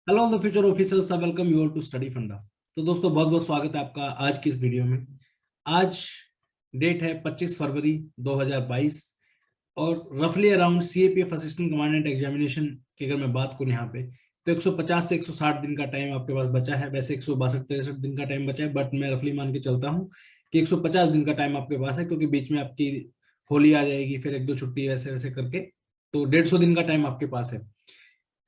Hello the future officers, welcome you all to study funda. तो दोस्तों, बहुत बहुत स्वागत है आपका आज की इस वीडियो में। आज डेट है 25 फरवरी 2022 और रफली around CAPF assistant commandant examination की अगर मैं बात करूं यहाँ पे, तो 150 से 160 दिन का टाइम आपके पास बचा है। वैसे 162-63 दिन का टाइम बचा है, बट मैं रफली मान के चलता हूँ कि 150 दिन का टाइम आपके पास है, क्योंकि बीच में आपकी होली आ जाएगी, फिर एक दो छुट्टी ऐसे वैसे करके, तो 150 दिन का टाइम आपके पास है।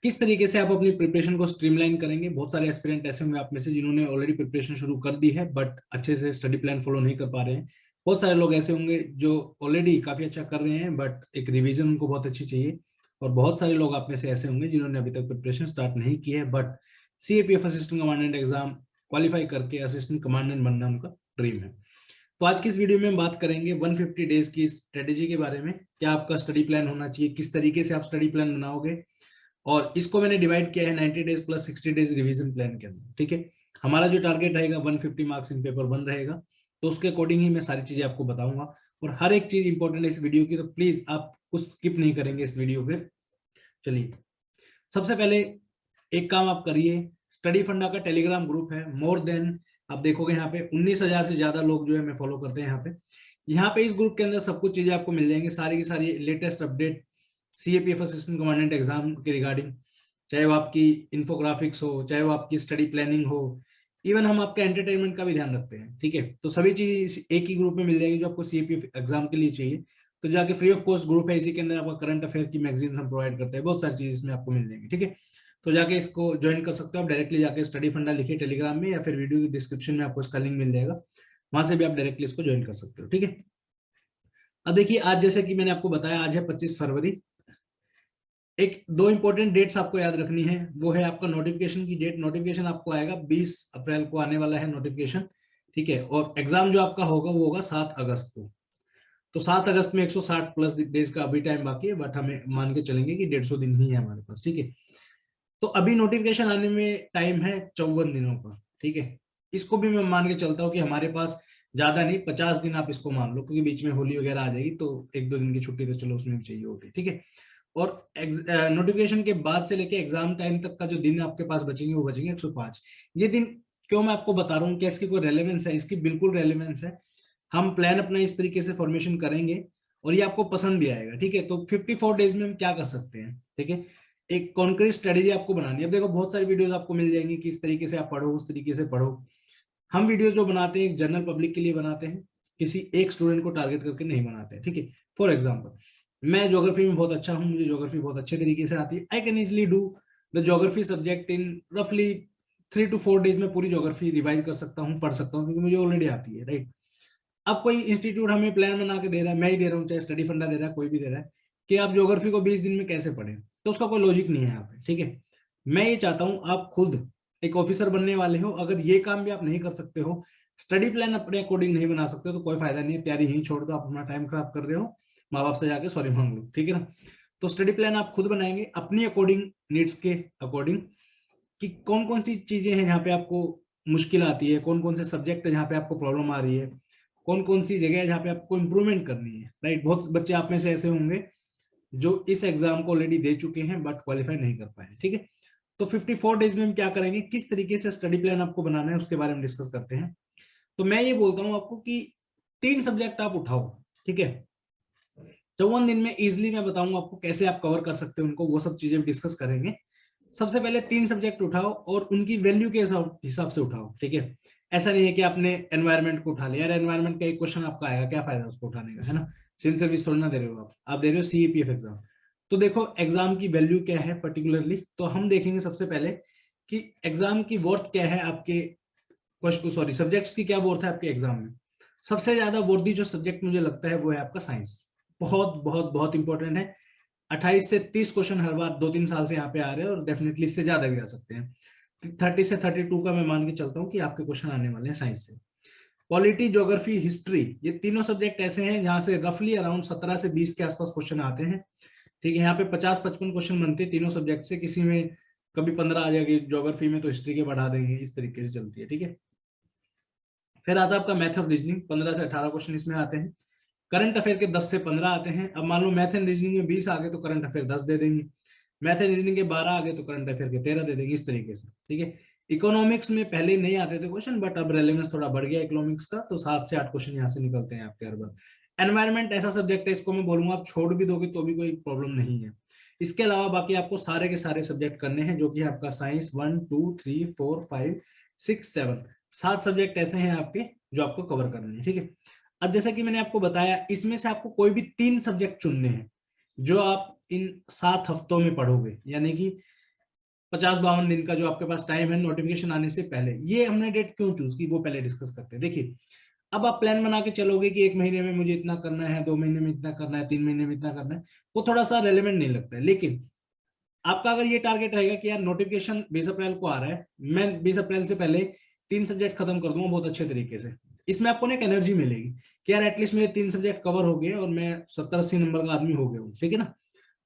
किस तरीके से आप अपनी प्रिपरेशन को स्ट्रीमलाइन करेंगे? बहुत सारे एस्पिरेंट ऐसे होंगे आप में से जिन्होंने ऑलरेडी प्रिपरेशन शुरू कर दी है, बट अच्छे से स्टडी प्लान फॉलो नहीं कर पा रहे हैं। बहुत सारे लोग ऐसे होंगे जो ऑलरेडी काफी अच्छा कर रहे हैं, बट एक रिवीजन उनको बहुत अच्छी चाहिए। और बहुत सारे लोग आप में से ऐसे होंगे जिन्होंने अभी तक प्रिपरेशन स्टार्ट नहीं की है, but CAPF assistant commandant exam qualify करके असिस्टेंट कमांडेंट बनना उनका ड्रीम है। तो आज की इस वीडियो में हम बात करेंगे 150 डेज की स्ट्रेटेजी के बारे में। क्या आपका स्टडी प्लान होना चाहिए, किस तरीके से आप स्टडी प्लान बनाओगे, और इसको मैंने डिवाइड किया है 90 days plus 60 days revision plan के अंदर। ठीक है, हमारा जो टारगेट रहेगा 150 मार्क्स इन पेपर 1 रहेगा, तो उसके अकॉर्डिंग ही मैं सारी चीजें आपको बताऊंगा। और हर एक चीज इंपॉर्टेंट है इस वीडियो की, तो प्लीज आप कुछ स्किप नहीं करेंगे इस वीडियो पे। चलिए, सबसे पहले एक काम आप करिए। स्टडी फंडा का टेलीग्राम ग्रुप है, मोर देन आप देखोगे यहाँ पे 19,000 से ज्यादा लोग जो है मैं फॉलो करते हैं यहाँ पे इस ग्रुप के अंदर सब कुछ चीजें आपको मिल जाएंगी, सारी की सारी latest update CAPF assistant commandant exam के रिगार्डिंग। चाहे वो आपकी इंफोग्राफिक्स हो, चाहे वो आपकी स्टडी प्लानिंग हो, इवन हम आपके एंटरटेनमेंट का भी ध्यान रखते हैं। ठीक है, तो सभी चीज एक ही ग्रुप में मिल जाएगी जो आपको सीएपीएफ एग्जाम के लिए चाहिए। तो जाके फ्री ऑफ कॉस्ट ग्रुप है, इसी के अंदर आपका करंट अफेयर की मैगजीन हम प्रोवाइड करते हैं, बहुत सारी चीज इसमें आपको मिल जाएंगी। ठीक है, तो जाके इसको ज्वाइन कर सकते हो आप डायरेक्टली, जाके स्टडी फंडा लिखिए टेलीग्राम में, या फिर वीडियो की डिस्क्रिप्शन में आपको इसका लिंक मिल जाएगा, वहां से भी आप डायरेक्टली इसको ज्वाइन कर सकते हो। ठीक है, अब देखिए, आज जैसे कि मैंने आपको बताया, आज है 25 फरवरी। एक दो इंपॉर्टेंट डेट्स आपको याद रखनी है, वो है आपका नोटिफिकेशन की डेट। नोटिफिकेशन आपको आएगा 20 अप्रैल को आने वाला है नोटिफिकेशन। ठीक है, और एग्जाम जो आपका होगा वो होगा 7 अगस्त को। तो 7 अगस्त में 160 प्लस डेज का अभी टाइम बाकी है, बट हमें मान के चलेंगे कि 150 दिन ही है हमारे पास। ठीक है, तो अभी नोटिफिकेशन आने में टाइम है 54 दिनों का। ठीक है, इसको भी मैं मान के चलता हूँ कि हमारे पास ज्यादा नहीं, 50 दिन आप इसको मान लो, क्योंकि बीच में होली वगैरह आ जाएगी, तो एक दो दिन की छुट्टी तो चलो उसमें भी चाहिए होती है। ठीक है, और नोटिफिकेशन के बाद से लेके एग्जाम टाइम तक का जो दिन आपके पास बचेंगे वो बचेंगे 105। ये दिन क्यों मैं आपको बता रहा हूँ, क्या इसकी कोई रेलेवेंस है? इसकी बिल्कुल रेलेवेंस है। हम प्लान अपना इस तरीके से फॉर्मेशन करेंगे और ये आपको पसंद भी आएगा। ठीक है, तो 54 डेज में हम क्या कर सकते हैं? ठीक है, एक कॉन्क्रीट स्ट्रेटेजी आपको बनानी है। अब देखो, बहुत सारी वीडियोस आपको मिल जाएंगी कि इस तरीके से आप पढ़ो, उस तरीके से पढ़ो। हम वीडियोस जो बनाते हैं जनरल पब्लिक के लिए बनाते हैं, किसी एक स्टूडेंट को टारगेट करके नहीं बनाते हैं। ठीक है, फॉर एग्जाम्पल, मैं ज्योग्राफी में बहुत अच्छा हूँ, मुझे ज्योग्राफी बहुत अच्छे तरीके से आती है। I can easily do the geography subject in रफली 3 to 4 डेज में। पूरी ज्योग्राफी रिवाइज कर सकता हूँ, पढ़ सकता हूँ, क्योंकि मुझे ऑलरेडी आती है। राइट, अब कोई इंस्टीट्यूट हमें प्लान बना के दे रहा है, मैं ही दे रहा हूँ, चाहे स्टडी फंडा दे रहा है, कोई भी दे रहा है, कि आप ज्योग्राफी को 20 दिन में कैसे पढ़ें, तो उसका कोई लॉजिक नहीं है यहाँ पे। ठीक है, मैं ये चाहता हूँ आप खुद एक ऑफिसर बनने वाले हो, अगर ये काम भी आप नहीं कर सकते हो, स्टडी प्लान अपने अकॉर्डिंग नहीं बना सकते हो, तो कोई फायदा नहीं है, तैयारी यहीं छोड़ दो, आप अपना टाइम खराब कर रहे हो, माँ बाप से जाके सॉरी मांग लो। ठीक है ना, तो स्टडी प्लान आप खुद बनाएंगे अपनी अकॉर्डिंग, नीड्स के अकॉर्डिंग, कि कौन कौन सी चीजें हैं जहाँ पे आपको मुश्किल आती है, कौन कौन से सब्जेक्ट है जहाँ पे आपको प्रॉब्लम आ रही है, कौन कौन सी जगह है जहाँ पे आपको इंप्रूवमेंट करनी है। राइट, बहुत बच्चे आप में से ऐसे होंगे जो इस एग्जाम को ऑलरेडी दे चुके हैं बट क्वालिफाई नहीं कर पाए। ठीक है, तो 54 डेज में हम क्या करेंगे, किस तरीके से स्टडी प्लान आपको बनाना है, उसके बारे में डिस्कस करते हैं। तो मैं ये बोलता हूँ आपको कि 3 सब्जेक्ट आप उठाओ। ठीक है, 54 दिन में इजिली मैं बताऊंगा आपको कैसे आप कवर कर सकते हो उनको, वो सब चीजें डिस्कस करेंगे। सबसे पहले 3 सब्जेक्ट उठाओ और उनकी वैल्यू के हिसाब से उठाओ। ठीक है, ऐसा नहीं है कि आपने एनवायरनमेंट को उठा लिया, यार एनवायरनमेंट का एक क्वेश्चन आपका आएगा, क्या फायदा उसको उठाने का, है ना? सिविल सर्विस थोड़ी ना दे रहे हो आप दे रहे हो सीईपीएफ एग्जाम। तो देखो, एग्जाम की वैल्यू क्या है पर्टिकुलरली, तो हम देखेंगे सबसे पहले कि एग्जाम की वर्थ क्या है आपके क्वेश्चन, सॉरी सब्जेक्ट्स की क्या वर्थ है आपके एग्जाम में। सबसे ज्यादा वर्दी जो सब्जेक्ट मुझे लगता है वो है आपका साइंस। बहुत बहुत बहुत इंपॉर्टेंट है। 28 से 30 क्वेश्चन हर बार 2-3 साल से यहाँ पे आ रहे हैं, और डेफिनेटली इससे ज्यादा भी आ सकते हैं। 30 से 32 का मैं मान के चलता हूँ कि आपके क्वेश्चन आने वाले हैं साइंस से। पॉलिटी, ज्योग्राफी, हिस्ट्री, ये तीनों सब्जेक्ट ऐसे हैं जहां से रफली अराउंड 17 से 20 के आसपास क्वेश्चन आते हैं। ठीक है, यहाँ पे 50-55 क्वेश्चन बनते हैं तीनों सब्जेक्ट से, किसी में कभी 15 आ जाएगी, ज्योग्राफी में तो हिस्ट्री के बढ़ा देंगे, इस तरीके से चलती है। ठीक है, फिर आता है आपका मैथ ऑफ रीजनिंग, 15 से 18 क्वेश्चन इसमें आते हैं। करंट अफेयर के 10 से 15 आते हैं। अब मान लो मैथ एंड रीजनिंग में 20 आ गए, तो करंट अफेयर 10 दे देंगे। मैथ रीजनिंग के 12 आ गए तो करंट अफेयर के 13 दे देंगे, इस तरीके से, ठीक है। इकोनॉमिक्स में पहले नहीं आते थे क्वेश्चन, बट अब रेलेवेंस थोड़ा बढ़ गया इकोनॉमिक्स का, तो 7 से 8 क्वेश्चन यहाँ से निकलते हैं आपके हर बार। एनवायरमेंट ऐसा सब्जेक्ट है, इसको मैं बोलूंगा आप छोड़ भी दोगे तो भी कोई प्रॉब्लम नहीं है। इसके अलावा बाकी आपको सारे के सारे सब्जेक्ट करने हैं, जो कि आपका साइंस 1 2 3 4 5 6 7 7 सब्जेक्ट ऐसे हैं आपके जो आपको कवर करने हैं, ठीक है। अब जैसा कि मैंने आपको बताया, इसमें से आपको कोई भी 3 सब्जेक्ट चुनने हैं जो आप इन 7 हफ्तों में पढ़ोगे, यानी कि 50-52 दिन का जो आपके पास टाइम है नोटिफिकेशन आने से पहले। ये हमने डेट क्यों चूज की वो पहले डिस्कस करते हैं। देखिए, अब आप प्लान बना के चलोगे कि 1 महीने में मुझे इतना करना है, 2 महीने में इतना करना है, 3 महीने में इतना करना है, वो थोड़ा सा रेलेवेंट नहीं लगता है। लेकिन आपका अगर ये टारगेट रहेगा कि यार नोटिफिकेशन 20 अप्रैल को आ रहा है, मैं 20 अप्रैल से पहले 3 सब्जेक्ट खत्म कर दूंगा बहुत अच्छे तरीके से, इसमें आपको ना एक एनर्जी मिलेगी कि यार एटलीस्ट मेरे 3 सब्जेक्ट कवर हो गए और मैं 70-80 नंबर का आदमी हो गया हूँ, ठीक है ना।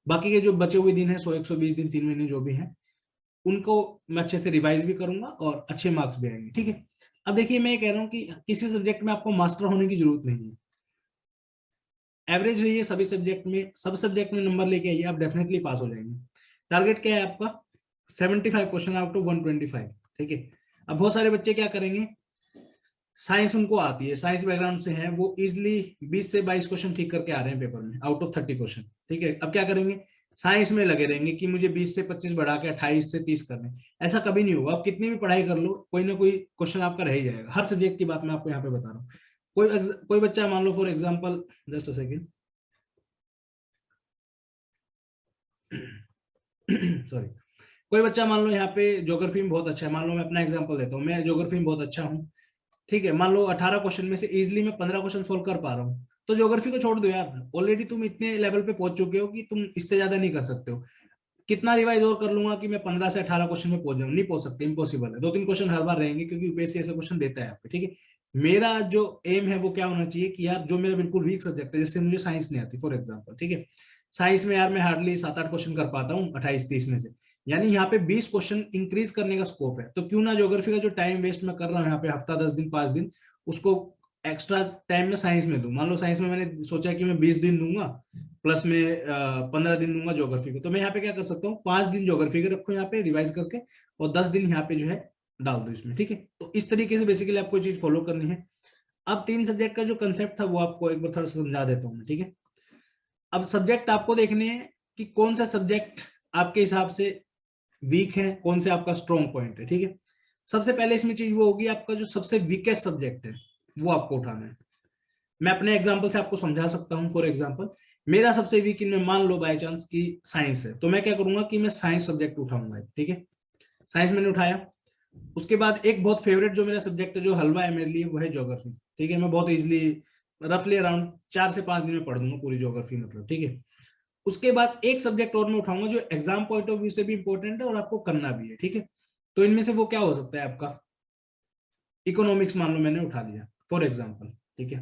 बाकी के जो बचे हुए दिन है 100-120 दिन, 3 महीने जो भी है, उनको मैं अच्छे से रिवाइज भी करूंगा और अच्छे मार्क्स भी आएंगे, ठीक है। अब देखिए, मैं ये कह रहा हूँ कि किसी सब्जेक्ट में आपको मास्टर होने की जरूरत नहीं है। एवरेज रहिए सभी सब्जेक्ट में, सब सब्जेक्ट में नंबर लेके आइए, आप डेफिनेटली पास हो जाएंगे। टारगेट क्या है आपका? 75 क्वेश्चन आउट ऑफ 125, ठीक है। अब बहुत सारे बच्चे क्या करेंगे, साइंस उनको आती है, साइंस बैकग्राउंड से है, वो इजिली 20 से 22 क्वेश्चन ठीक करके आ रहे हैं पेपर में आउट ऑफ 30 क्वेश्चन, ठीक है। अब क्या करेंगे, साइंस में लगे रहेंगे कि मुझे 20 से 25 बढ़ा के 28 से 30 करने। ऐसा कभी नहीं होगा, आप कितनी भी पढ़ाई कर लो, कोई ना कोई क्वेश्चन आपका रह ही जाएगा। हर सब्जेक्ट की बात मैं आपको यहाँ पे बता रहा हूँ। कोई बच्चा मान लो for example, just a second, sorry, कोई बच्चा मान लो यहाँ पे ज्योग्राफी में बहुत अच्छा है, मान लो मैं अपना एग्जांपल देता हूँ, मैं ज्योग्राफी में बहुत अच्छा हूँ, ठीक है। मान लो 18 क्वेश्चन में से इजिली मैं 15 क्वेश्चन सोल्व कर पा रहा हूँ, तो ज्योग्राफी को छोड़ दो यार, ऑलरेडी तुम इतने लेवल पे पहुंच चुके हो कि तुम इससे ज्यादा नहीं कर सकते हो। कितना रिवाइज और कर लूंगा कि मैं 15 से 18 क्वेश्चन में पहुंच जाऊँ, नहीं पहुंच सकते, इम्पॉसिबल है। 2-3 क्वेश्चन हर बार रहेंगे क्योंकि यूपीएससी ऐसे क्वेश्चन देता है आपको, ठीक है। मेरा जो एम है वो क्या होना चाहिए कि यार जो मेरा बिल्कुल वीक सब्जेक्ट है, जैसे मुझे साइंस नहीं आती फॉर एग्जाम्पल, ठीक है, साइंस में यार मैं हार्डली 7-8 क्वेश्चन कर पाता हूँ 28-30 में से, यानी यहाँ पे 20 क्वेश्चन इंक्रीज करने का स्कोप है। तो क्यों ना ज्योग्राफी का जो टाइम वेस्ट मैं कर रहा हूँ यहाँ पे हफ्ता 10 दिन 5 दिन, उसको एक्स्ट्रा टाइम में साइंस में दूं। मान लो साइंस में मैंने सोचा कि मैं 20 दिन दूंगा, प्लस में 15 दिन दूंगा ज्योग्राफी को, तो मैं यहाँ पे क्या कर सकता हूँ, 5 दिन ज्योग्राफी के रखो यहाँ पे रिवाइज करके, और 10 दिन यहाँ पे जो है डाल दो इसमें, ठीक है। तो इस तरीके से बेसिकली आपको चीज फॉलो करनी है। अब 3 सब्जेक्ट का जो कंसेप्ट था वो आपको एक बार थोड़ा सा समझा देता हूँ, ठीक है। अब सब्जेक्ट आपको देखने हैं कि कौन सा सब्जेक्ट आपके हिसाब से वीक है, कौन से आपका स्ट्रॉन्ग पॉइंट है, ठीक है। सबसे पहले इसमें चीज वो होगी, आपका जो सबसे वीकेस्ट सब्जेक्ट है वो आपको उठाना है। मैं अपने एग्जांपल से आपको समझा सकता हूं। फॉर एग्जांपल, मेरा सबसे वीक इनमें मान लो बाय चांस की साइंस है, तो मैं क्या करूंगा कि मैं साइंस सब्जेक्ट उठाऊंगा, ठीक है। साइंस मैंने उठाया, उसके बाद एक बहुत फेवरेट जो मेरा सब्जेक्ट है, जो हलवा है मेरे लिए, वो है ज्योग्राफी, ठीक है। मैं बहुत इजिली रफली अराउंड 4 से 5 दिन में पढ़ दूंगा पूरी ज्योग्राफी, मतलब, ठीक है। उसके बाद एक सब्जेक्ट और मैं उठाऊंगा जो एग्जाम पॉइंट ऑफ व्यू से भी इंपॉर्टेंट है और आपको करना भी है, ठीक है। तो इनमें से वो क्या हो सकता है आपका, इकोनॉमिक्स मान लो मैंने उठा लिया फॉर एग्जाम्पल, ठीक है।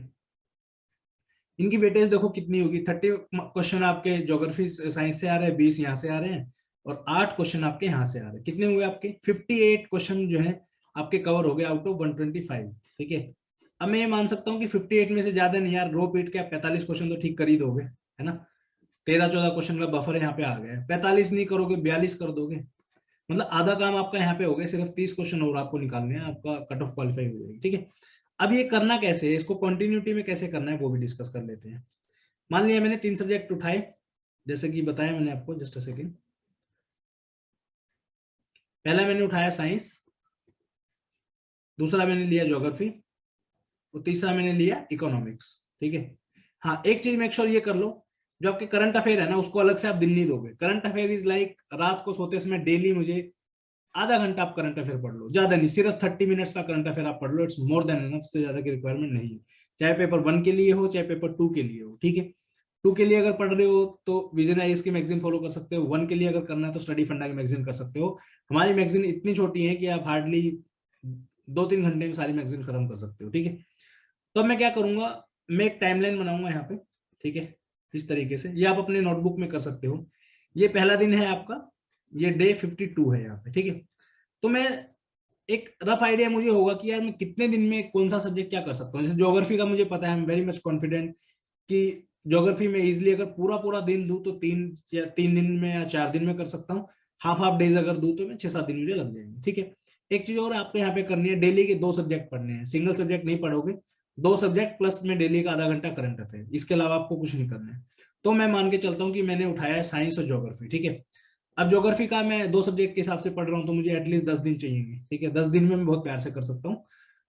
इनकी वेटेज देखो कितनी होगी, 30 क्वेश्चन आपके ज्योग्राफी साइंस से आ रहे हैं, 20 यहाँ से आ रहे हैं, और 8 क्वेश्चन आपके यहाँ से आ रहे हैं। कितने हुए आपके 58 क्वेश्चन जो है आपके कवर हो गए आउट ऑफ 125, ठीक है। अब मैं ये मान सकता हूँ कि 58 में से ज्यादा नहीं यार, रो पीट के आप 45 क्वेश्चन तो ठीक कर ही दोगे, है ना। 13-14 क्वेश्चन का बफर यहाँ पे आ गया है, 45 नहीं करोगे 42 कर दोगे, मतलब आधा काम आपका यहाँ पे हो गया। सिर्फ 30 क्वेश्चन और आपको निकालने हैं, आपका कट ऑफ क्वालिफाई हो जाएगी, ठीक है। अब ये करना कैसे है, इसको कंटिन्यूटी में कैसे करना है वो भी डिस्कस कर लेते हैं। मान लिया मैंने 3 सब्जेक्ट उठाए, जैसे कि बताया मैंने आपको, जस्ट अ सेकेंड। पहला मैंने उठाया साइंस, दूसरा मैंने लिया ज्योग्राफी, और तीसरा मैंने लिया इकोनॉमिक्स, ठीक है। हाँ, एक चीज मेक श्योर ये कर लो, जो आपके करंट अफेयर है ना उसको अलग से आप दिन नहीं दोगे। करंट अफेयर इज लाइक रात को सोते समय डेली मुझे आधा घंटा आप करंट अफेयर पढ़ लो, ज्यादा नहीं, सिर्फ 30 मिनट्स का करंट अफेयर आप पढ़ लो, इट्स मोर देन एनफ, से ज्यादा की रिक्वायरमेंट नहीं है। चाहे पेपर 1 के लिए हो चाहे पेपर 2 के लिए हो, ठीक है। 2 के लिए अगर पढ़ रहे हो तो विजन आईएएस की मैगजीन फॉलो कर सकते हो, 1 के लिए अगर करना है तो स्टडी फंडा की मैगजीन कर सकते हो। हमारी मैगजीन इतनी छोटी है कि आप हार्डली 2-3 घंटे में सारी मैगजीन खत्म कर सकते हो, ठीक है। तो अब मैं क्या करूंगा, मैं एक टाइमलाइन बनाऊंगा यहाँ पे, ठीक है, इस तरीके से। ये आप अपने नोटबुक में कर सकते हो। ये पहला दिन है आपका, ये डे 52 है यहाँ पे, ठीक है। तो मैं एक रफ आइडिया मुझे होगा कि यार मैं कितने दिन में कौन सा सब्जेक्ट क्या कर सकता हूँ। जैसे ज्योग्राफी का मुझे पता है, I am very much confident कि ज्योग्राफी में इजिली अगर पूरा पूरा दिन दूं तो 3 दिन में या 4 दिन में कर सकता हूँ। हाफ हाफ डेज अगर दूं तो मैं 6-7 दिन मुझे लग जाएंगे। ठीक है। एक चीज और आपको यहाँ पे करनी है, डेली के 2 सब्जेक्ट पढ़ने हैं, सिंगल सब्जेक्ट नहीं पढ़ोगे, 2 सब्जेक्ट प्लस में डेली का आधा घंटा करंट अफेयर, इसके अलावा आपको कुछ नहीं करना है। तो मैं मान के चलता हूँ कि मैंने उठाया है साइंस और ज्योग्राफी। ठीक है। अब ज्योग्राफी का मैं 2 सब्जेक्ट के हिसाब से पढ़ रहा हूँ तो मुझे एटलीस्ट 10 दिन चाहिए। ठीक है, 10 दिन में मैं बहुत प्यार से कर सकता हूँ,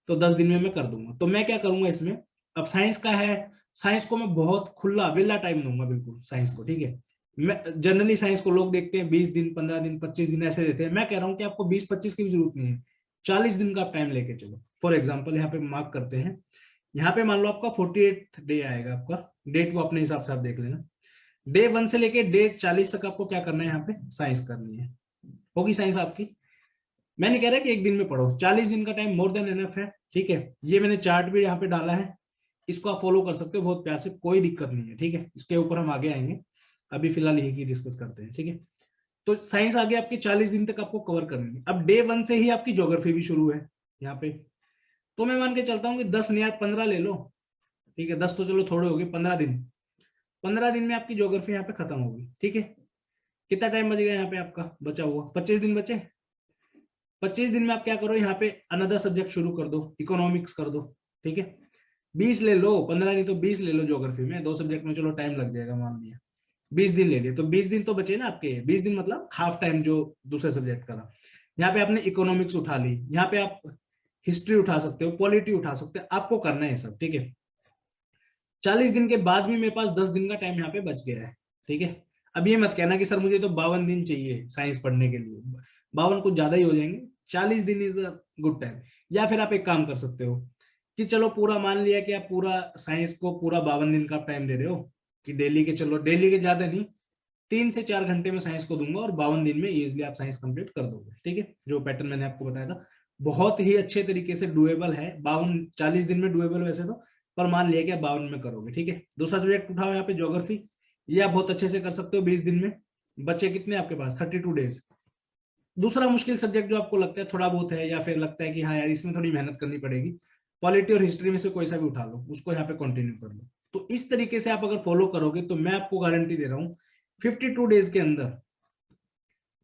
तो 10 दिन में मैं कर दूंगा। तो मैं क्या करूंगा इसमें, अब साइंस का है, साइंस को मैं बहुत खुला वेला टाइम दूंगा बिल्कुल साइंस को। ठीक है। मैं जनरली साइंस को लोग देखते हैं 20 दिन, 15 दिन, 25 दिन ऐसे देते हैं। मैं कह रहा हूँ कि आपको 20-25 की भी जरूरत नहीं है, 40 दिन का आप टाइम लेके चलो। फॉर एग्जाम्पल यहाँ पे मार्क करते हैं, यहाँ पे मान लो आपका 48th डे आएगा, आपका डेट को अपने हिसाब से आप देख लेना। डे 1 से लेके डे 40 तक आपको क्या करना है, यहाँ पे साइंस करनी है। होगी साइंस आपकी। मैं नहीं कह रहा कि एक दिन में पढ़ो, 40 दिन का टाइम मोर देन एनफ है। ठीक है। ये मैंने चार्ट भी यहाँ पे डाला है, इसको आप फॉलो कर सकते हो बहुत प्यार से, कोई दिक्कत नहीं है। ठीक है, इसके ऊपर हम आगे आएंगे, अभी फिलहाल यही की डिस्कस करते हैं। ठीक है। तो साइंस आगे आपकी 40 दिन तक आपको कवर करनी है। अब डे 1 से ही आपकी ज्योग्राफी भी शुरू है यहाँ पे। तो मैं मान के चलता हूँ कि 10 नहीं, 15 ले लो। ठीक है, 10 तो चलो थोड़े हो गए, 15 दिन। 15 दिन में आपकी ज्योग्राफी यहाँ पे खत्म होगी। ठीक है। कितना टाइम बचेगा यहाँ पे आपका बचा हुआ, 25 दिन बचे। 25 दिन में आप क्या करो, यहाँ पे अनदर सब्जेक्ट शुरू कर दो, इकोनॉमिक्स कर दो। ठीक है। 20 ले लो, 15 नहीं तो 20 ले लो ज्योग्राफी में, 2 सब्जेक्ट में चलो टाइम लग जाएगा मान लिया। 20 दिन ले लिए तो 20 दिन तो बचे ना आपके, 20 दिन मतलब हाफ टाइम जो दूसरे सब्जेक्ट का था। यहाँ पे आपने इकोनॉमिक्स उठा ली, यहाँ पे आप हिस्ट्री उठा सकते हो, पॉलिटी उठा सकते हो, आपको करना है सब। ठीक है। 40 दिन के बाद भी मेरे पास 10 दिन का टाइम यहाँ पे बच गया है। ठीक है। अब ये मत कहना कि सर मुझे तो 52 दिन चाहिए साइंस पढ़ने के लिए, 52 कुछ ज्यादा ही हो जाएंगे, 40 दिन इज अ गुड टाइम। या फिर आप एक काम कर सकते हो कि चलो पूरा मान लिया कि आप पूरा साइंस को पूरा 52 दिन का टाइम दे रहे हो, कि डेली के, चलो डेली के ज्यादा नहीं, 3 से 4 घंटे में साइंस को दूंगा और 52 दिन में इजिली आप साइंस कंप्लीट कर दोगे। ठीक है, जो पैटर्न मैंने आपको बताया था बहुत ही अच्छे तरीके से डुएबल है। 40 दिन में डुएबल वैसे तो, पर मान लिया कि आप 52 में करोगे। ठीक है। दूसरा सब्जेक्ट उठाओ यहाँ पे ज्योग्राफी, ये आप बहुत अच्छे से कर सकते हो 20 दिन में। बच्चे कितने आपके पास, 32 डेज। दूसरा मुश्किल सब्जेक्ट जो आपको लगता है थोड़ा बहुत है, या फिर लगता है कि हाँ यार इसमें थोड़ी मेहनत करनी पड़ेगी, पॉलिटी और हिस्ट्री में से कोई सा भी उठा लो, उसको यहाँ पे कंटिन्यू कर लो। तो इस तरीके से आप अगर फॉलो करोगे तो मैं आपको गारंटी दे रहा हूँ 52 डेज के अंदर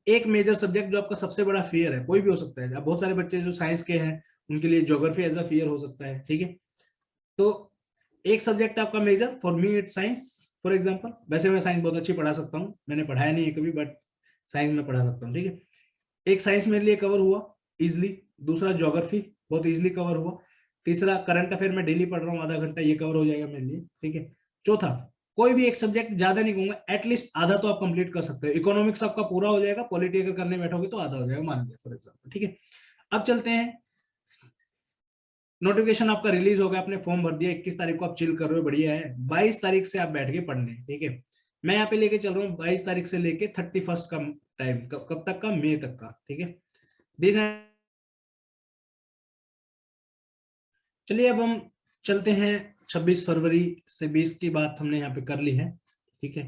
एक मेजर सब्जेक्ट जो आपका सबसे बड़ा फियर है, कोई भी हो सकता है, अब बहुत सारे बच्चे जो साइंस के हैं उनके लिए ज्योग्राफी एज अ फियर हो सकता है। ठीक है। तो एक सब्जेक्ट आपका major, for me it science for example. वैसे मैं साइंस बहुत अच्छी पढ़ा सकता हूँ, मैंने पढ़ाया नहीं है कभी, बट साइंस में पढ़ा सकता हूँ। ठीक है। एक साइंस मेरे लिए कवर हुआ इजिली, दूसरा ज्योग्राफी बहुत इजिली कवर हुआ, तीसरा करंट अफेयर में डेली पढ़ रहा हूँ आधा घंटा, ये कवर हो जाएगा मेरे लिए। ठीक है। चौथा, कोई भी एक सब्जेक्ट ज्यादा नहीं कहूंगा, एटलीस्ट आधा तो आप कंप्लीट कर सकते हो। इकोनॉमिक्स आपका पूरा हो जाएगा, पॉलिटी अगर करने बैठोगे तो आधा हो जाएगा मान लिया फॉर एग्जाम्पल। ठीक है। अब चलते हैं, नोटिफिकेशन आपका रिलीज हो गया, आपने फॉर्म भर दिया, 21 तारीख को आप चिल कर रहे हो, बढ़िया है। 22 तारीख से आप बैठ के पढ़ने। ठीक है। मैं यहाँ पे लेके चल रहा हूँ 22 तारीख से लेके 31 का टाइम, कब तक का, मई तक का। ठीक है। दिन है। चलिए अब हम चलते हैं 26 फरवरी से 20 की बात हमने यहाँ पे कर ली है। ठीक है।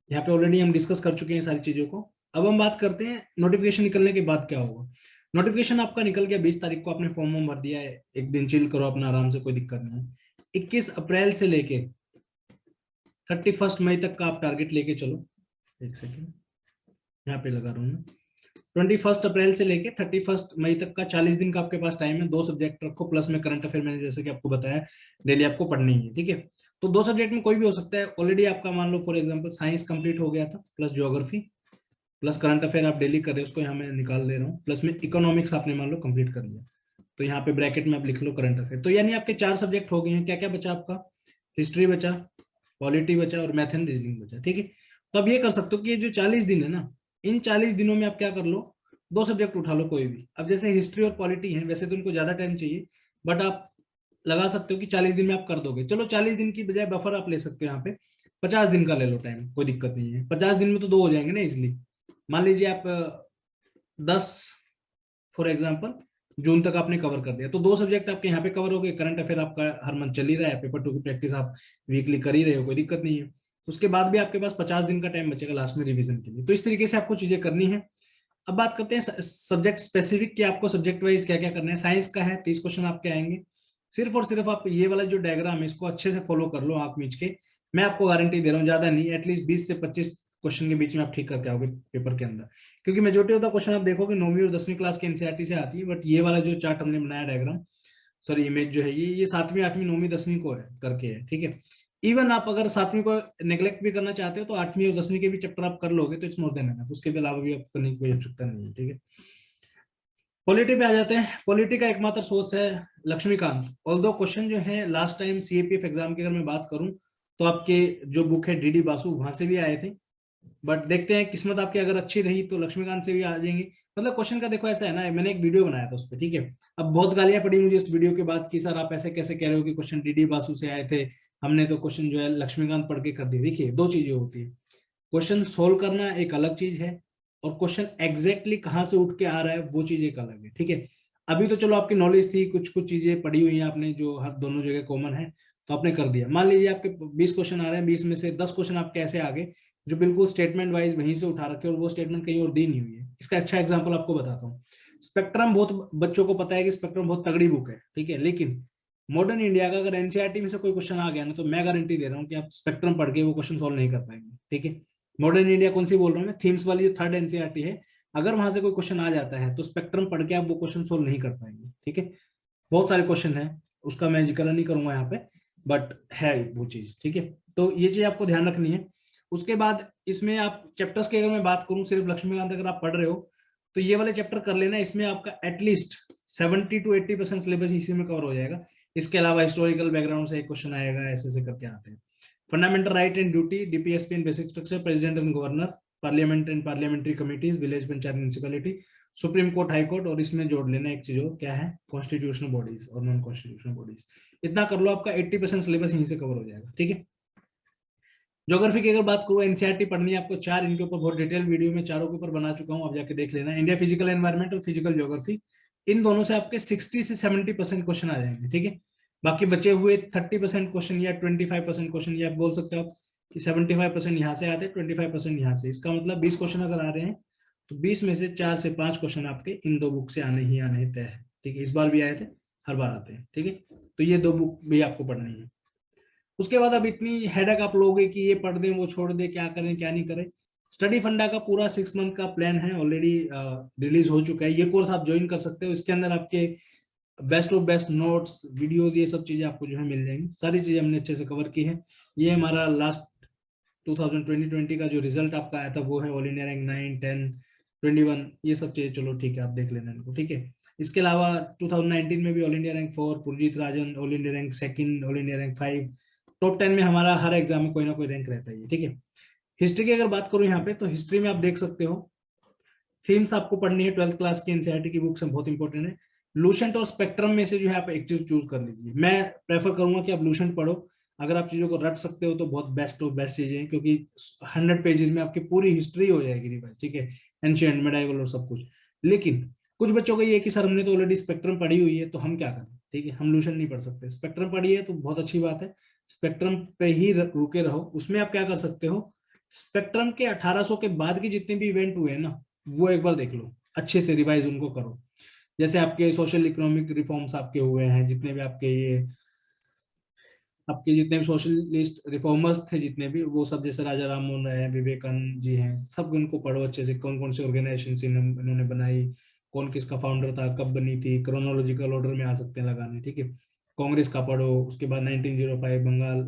यहाँ पे ऑलरेडी हम डिस्कस कर चुके हैं सारी चीजों को। अब हम बात करते हैं नोटिफिकेशन निकलने के बाद क्या होगा। नोटिफिकेशन आपका निकल गया 20 तारीख को, आपने फॉर्म वॉर्म भर दिया है, एक दिन चिल करो अपना आराम से, कोई दिक्कत नहीं है। 21 अप्रैल से लेके 31 मई तक का आप टारगेट लेके चलो। एक सेकेंड यहाँ पे लगा रहा हूँ मैं। 21 अप्रैल से लेके 31 मई तक का 40 दिन का आपके पास टाइम है। 2 सब्जेक्ट रखो, प्लस में करंट अफेयर मैंने जैसे कि आपको बताया डेली आपको पढ़नी है। ठीक है। तो 2 सब्जेक्ट में कोई भी हो सकता है। ऑलरेडी आपका मान लो फॉर एग्जांपल साइंस कंप्लीट हो गया था, plus geography, plus current affair आप डेली कर रहे हो, उसको यहाँ मैं निकाल दे रहा हूँ, प्लस में इकोनॉमिक्स आपने मान लो कंप्लीट कर लिया, तो यहाँ पे ब्रैकेट में आप लिख लो करंट अफेयर। तो यानी आपके 4 सब्जेक्ट हो गए हैं। क्या क्या बचा आपका, हिस्ट्री बचा, पॉलिटी बचा और मैथ एंड रीजनिंग बचा। ठीक है। तो अब ये कर सकते हो कि ये जो 40 दिन है ना, इन 40 दिनों में आप क्या कर लो, 2 सब्जेक्ट उठा लो कोई भी। अब जैसे हिस्ट्री और पॉलिटी है, वैसे तो उनको ज्यादा टाइम चाहिए, बट आप लगा सकते हो कि 40 दिन में आप कर दोगे। चलो 40 दिन की बजाय बफर आप ले सकते हो यहाँ पे, 50 दिन का ले लो टाइम, कोई दिक्कत नहीं है। 50 दिन में तो 2 हो जाएंगे ना इसलिए। मान लीजिए आप 10 फॉर एग्जाम्पल जून तक आपने कवर कर दिया, तो 2 सब्जेक्ट आपके यहाँ पे कवर हो गए। करंट अफेयर आपका हर मंथ चल ही रहा है, पेपर 2 की प्रैक्टिस आप वीकली कर ही रहे हो, कोई दिक्कत नहीं है। उसके बाद भी आपके पास 50 दिन का टाइम बचेगा लास्ट में रिवीजन के लिए। तो इस तरीके से आपको चीजें करनी है। अब बात करते हैं सब्जेक्ट स्पेसिफिक कि आपको सब्जेक्ट वाइज क्या क्या करना है। साइंस का है 30 क्वेश्चन आपके आएंगे। सिर्फ और सिर्फ आप ये वाला जो डायग्राम है इसको अच्छे से फॉलो कर लो आंख मीच के। मैं आपको गारंटी दे रहा हूँ, ज्यादा नहीं, एटलीस्ट 20 से 25 क्वेश्चन के बीच में आप ठीक करके आओगे पेपर के अंदर, क्योंकि मेजोरिटी ऑफ द क्वेश्चन आप देखोगे 9वीं और 10वीं क्लास के एनसीईआरटी से आती है। बट ये वाला जो चार्ट हमने बनाया डायग्राम, सॉरी इमेज जो है, ये 7वीं 8वीं 9वीं 10वीं को है करके है, ठीक है। इवन आप अगर 7वीं को नेग्लेक्ट भी करना चाहते हो तो 8वीं और 10वीं के भी चैप्टर आप कर लोगे तो इट्स मोर देन एनफ, उसके अलावा भी आप करने की कोई आवश्यकता नहीं है, ठीक है। पॉलिटी पे आ जाते हैं। पॉलिटी का एकमात्र सोर्स है लक्ष्मीकांत। ऑल्दो क्वेश्चन जो है लास्ट टाइम सीएपीएफ एग्जाम की अगर मैं बात करूं तो आपके जो बुक है डीडी बासु, वहां से भी आए थे। बट देखते हैं किस्मत आपकी अगर अच्छी रही तो लक्ष्मीकांत से भी आ जाएंगे। मतलब क्वेश्चन का देखो ऐसा है ना, मैंने एक वीडियो बनाया था उस पर, ठीक है। अब बहुत गालियां पड़ी मुझे इस वीडियो के बाद कि सर आप ऐसे कैसे कह रहे हो कि क्वेश्चन डीडी बासु से आए थे, हमने तो क्वेश्चन जो है लक्ष्मीकांत पढ़ के कर दी। देखिए दो चीजें होती है, क्वेश्चन सोल्व करना एक अलग चीज है और क्वेश्चन एग्जैक्टली कहां से उठ के आ रहा है वो चीज एक अलग है, ठीक है। अभी तो चलो आपकी नॉलेज थी, कुछ कुछ चीजें पड़ी हुई हैं आपने जो हर दोनों जगह कॉमन है, तो आपने कर दिया। मान लीजिए आपके 20 क्वेश्चन आ रहे हैं, 20 में से 10 क्वेश्चन आपके ऐसे आ गए जो बिल्कुल स्टेटमेंट वाइज वहीं से उठा रखे और वो स्टेटमेंट कहीं और दी नहीं हुई है। इसका अच्छा एग्जाम्पल आपको बताता हूँ। स्पेक्ट्रम बहुत बच्चों को पता है कि स्पेक्ट्रम बहुत तगड़ी बुक है, ठीक है, लेकिन मॉडर्न इंडिया का अगर एनसीईआरटी में से कोई क्वेश्चन आ गया ना, तो मैं गारंटी दे रहा हूँ कि आप स्पेक्ट्रम पढ़ के वो क्वेश्चन सॉल्व नहीं कर पाएंगे, ठीक है। मॉडर्न इंडिया कौन सी बोल रहा हूँ मैं, थीम्स वाली जो थर्ड एनसीईआरटी है, अगर वहां से कोई क्वेश्चन आ जाता है तो स्पेक्ट्रम पढ़ के आप वो क्वेश्चन सोल्व नहीं कर पाएंगे, ठीक है। बहुत सारे क्वेश्चन है, उसका मैं जिक्र नहीं करूंगा यहाँ पे, बट है वो चीज, ठीक है। तो ये चीज आपको ध्यान रखनी है। उसके बाद इसमें आप चैप्टर्स की अगर मैं बात करूं, सिर्फ लक्ष्मीकांत अगर आप पढ़ रहे हो तो ये वाले चैप्टर कर लेना, इसमें आपका एटलीस्ट 70 to 80% सिलेबस इसी में कवर हो जाएगा। इसके अलावा हिस्टोरिकल बैकग्राउंड से एक क्वेश्चन आएगा, ऐसे ऐसे करके आते हैं। Fundamental right and duty, DPSP and basic structure, president and governor, parliament and parliamentary committees, village panchayat municipality, supreme court, high court, और इसमें जोड़ लेना एक चीज हो क्या है, कॉन्स्टिट्यूशनल बॉडीज और नॉन कॉन्स्टिट्यूशनल बॉडीज। इतना कर लो, आपका 80% सिलेबस यहीं से कवर हो जाएगा, ठीक है। ज्योग्राफी की अगर बात करूं, एनसीईआरटी पढ़नी है आपको चार, इनके ऊपर बहुत डिटेल वीडियो में चारों के ऊपर बना चुका हूं, आप जाके देख लेना। इंडिया फिजिकल एनवायरनमेंट और फिजिकल ज्योग्राफी, इन दोनों से आपके 60 से 70% क्वेश्चन आ जाएंगे, ठीक है। बाकी बचे हुए 30% क्वेश्चन या 25% क्वेश्चन, या आप बोल सकते हो आप कि 75% यहाँ से आते हैं, 25% यहाँ से। इसका मतलब 20 क्वेश्चन अगर आ रहे हैं तो 20 में से 4 से 5 क्वेश्चन आपके इन दो बुक से आने ही आने तय है, ठीक है। इस बार भी आए थे, हर बार आते हैं, ठीक है। तो ये दो बुक भी आपको पढ़नी है। उसके बाद अब इतनी हेडक आप लोगे कि ये पढ़ दें वो छोड़ दें, क्या करें क्या नहीं करें। स्टडी फंडा का पूरा 6 मंथ का प्लान है, ऑलरेडी रिलीज हो चुका है। ये कोर्स आप ज्वाइन कर सकते हो, इसके अंदर आपके best of best notes, videos, ये सब चीजें आपको जो है मिल जाएंगी। सारी चीजें हमने अच्छे से कवर की है। ये हमारा लास्ट 2020 का जो रिजल्ट आपका आया था वो है, ऑल इंडिया रैंक 9, 10, 21, ये सब चीजें चलो ठीक है, आप देख लेना इनको, ठीक है। इसके अलावा 2019 में भी all India rank 4, Purjeet Rajan all India rank 2, all India rank 5, top 10 में हमारा हर एग्जाम में कोई ना कोई रैंक रहता है, ठीक है। हिस्ट्री की अगर बात करूं यहाँ पे, तो हिस्ट्री में आप देख सकते हो थीम्स आपको पढ़नी है 12th क्लास की एनसीईआरटी की बुक्स में, बहुत इंपॉर्टेंट है। लूसेंट और स्पेक्ट्रम में से जो है आप एक चीज चूज कर लीजिए। मैं प्रेफर करूंगा कि आप लूसेंट पढ़ो, अगर आप चीजों को रट सकते हो तो बहुत बेस्ट ऑफ बेस्ट चीजें हैं, क्योंकि 100 पेजेस में आपकी पूरी हिस्ट्री हो जाएगी रिवाइज, ठीक है, एंशिएंट, मेडाइवल और सब कुछ। लेकिन कुछ बच्चों को ये है कि सर हमने तो ऑलरेडी स्पेक्ट्रम पढ़ी हुई है तो हम क्या करें, ठीक है, हम लूसेंट नहीं पढ़ सकते। स्पेक्ट्रम पढ़ी है तो बहुत अच्छी बात है, स्पेक्ट्रम पे ही रुके रहो। उसमें आप क्या कर सकते हो, स्पेक्ट्रम के 1800 के बाद के जितने भी इवेंट हुए ना, वो एक बार देख लो, अच्छे से रिवाइज उनको करो। जैसे आपके सोशल इकोनॉमिक रिफॉर्म्स आपके हुए हैं, जितने भी आपके ये आपके जितने भी सोशलिस्ट रिफॉर्मर्स थे जितने भी, वो सब, जैसे राजा राम मोहन राय हैं, विवेकानंद जी हैं, सब उनको पढ़ो अच्छे से। कौन कौन सी ऑर्गेनाइजेशन इन्होंने बनाई, कौन किसका फाउंडर था, कब बनी थी, क्रोनोलॉजिकल ऑर्डर में आ सकते हैं लगाने, ठीक है। कांग्रेस का पढ़ो, उसके बाद 1905 बंगाल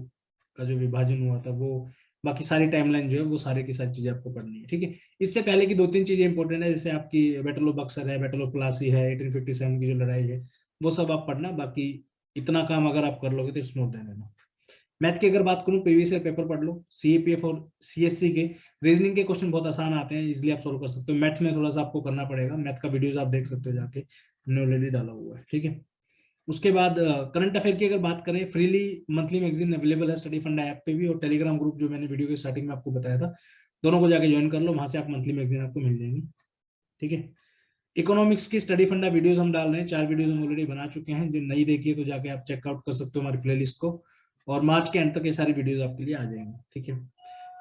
का जो विभाजन हुआ था वो, बाकी सारी टाइमलाइन जो है वो सारी की सारी चीजें आपको पढ़नी है, ठीक है। इससे पहले की 2-3 चीजें इंपॉर्टेंट है, जैसे आपकी बैटल ऑफ बक्सर है, बैटल ऑफ प्लासी है, 1857 की जो लड़ाई है, वो सब आप पढ़ना। बाकी इतना काम अगर आप कर लोगे तो it's more than enough. Math की अगर बात करूं, प्रीवियस ईयर पेपर पढ़ लो, सीएपीएफ और सीएससी के रीजनिंग के क्वेश्चन बहुत आसान आते हैं, इजिली आप सोल्व कर सकते हो। मैथ में थोड़ा सा आपको करना पड़ेगा, मैथ का वीडियोस आप देख सकते हो जाके, हमने ऑलरेडी डाला हुआ है, ठीक है। उसके बाद करंट अफेयर की अगर बात करें, फ्रीली मंथली मैगजीन अवेलेबल है स्टडी फंडा ऐप पे भी, और टेलीग्राम ग्रुप जो मैंने वीडियो के स्टार्टिंग में आपको बताया था, दोनों को जाके ज्वाइन कर लो, वहां से आप मंथली मैगजीन आपको मिल जाएंगी, ठीक है। इकोनॉमिक्स की स्टडी फंडा वीडियोस हम डाल रहे हैं, 4 वीडियोस हम ऑलरेडी बना चुके हैं, जो नहीं देखी है तो जाके आप चेकआउट कर सकते हो हमारी प्लेलिस्ट को, और मार्च के एंड तक ये सारी वीडियोस आपके लिए आ जाएंगी, ठीक है।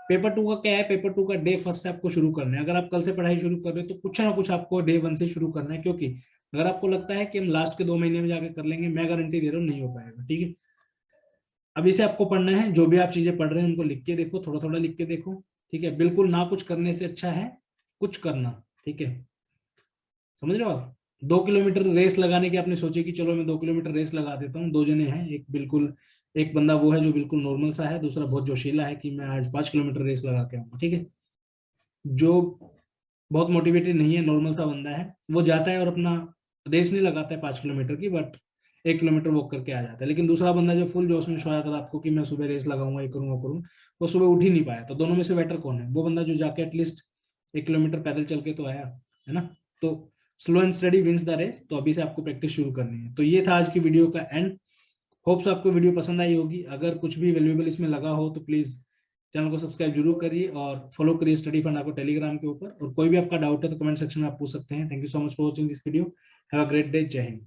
पेपर 2 का क्या है, पेपर 2 का डे 1 से आपको शुरू करना है। अगर आप कल से पढ़ाई शुरू कर रहे हो तो कुछ ना कुछ आपको डे 1 से शुरू करना है, क्योंकि अगर आपको लगता है कि हम लास्ट के 2 महीने में जाके कर लेंगे, मैं गारंटी दे रहा हूँ नहीं हो पाएगा, ठीक है। अब इसे आपको पढ़ना है, जो भी आप चीजें पढ़ रहे हैं उनको लिख के देखो, थोड़ा थोड़ा लिख के देखो, ठीक है। बिल्कुल ना कुछ करने से अच्छा है कुछ करना, ठीक है। समझ रहे हो आप? 2 किलोमीटर रेस लगाने की आपने सोचे कि चलो मैं 2 किलोमीटर रेस लगा देता हूँ, दो जने हैं, एक बिल्कुल, एक बंदा वो है जो बिल्कुल नॉर्मल सा है, दूसरा बहुत जोशीला है कि मैं आज 5 किलोमीटर रेस लगा के आऊंगा, ठीक है। जो बहुत मोटिवेटेड नहीं है, नॉर्मल सा बंदा है, वो जाता है और अपना रेस नहीं लगाता है 5 किलोमीटर की, बट 1 किलोमीटर वॉक करके आ जाता है। लेकिन दूसरा बंदा जो फुल जोश में सोया था रात को कि मैं सुबह रेस लगाऊंगा, ये करूंगा करूँ, वो सुबह उठ ही नहीं पाया। तो दोनों में से बेटर कौन है? वो बंदा जो जाके एटलीस्ट 1 किलोमीटर पैदल चल के तो आया, है ना। तो slow and study wins the race. तो अभी से आपको प्रैक्टिस शुरू करनी है। तो ये था आज की वीडियो का एंड। होप्स आपको वीडियो पसंद आई होगी। अगर कुछ भी वैल्यूएबल इसमें लगा हो तो प्लीज चैनल को सब्सक्राइब जरूर करिए और फॉलो करिए स्टडी फंडा को टेलीग्राम के ऊपर। और कोई भी आपका डाउट है तो कमेंट सेक्शन में आप पूछ सकते हैं। Thank you so much for watching this video. Have a great day. जय हिंद।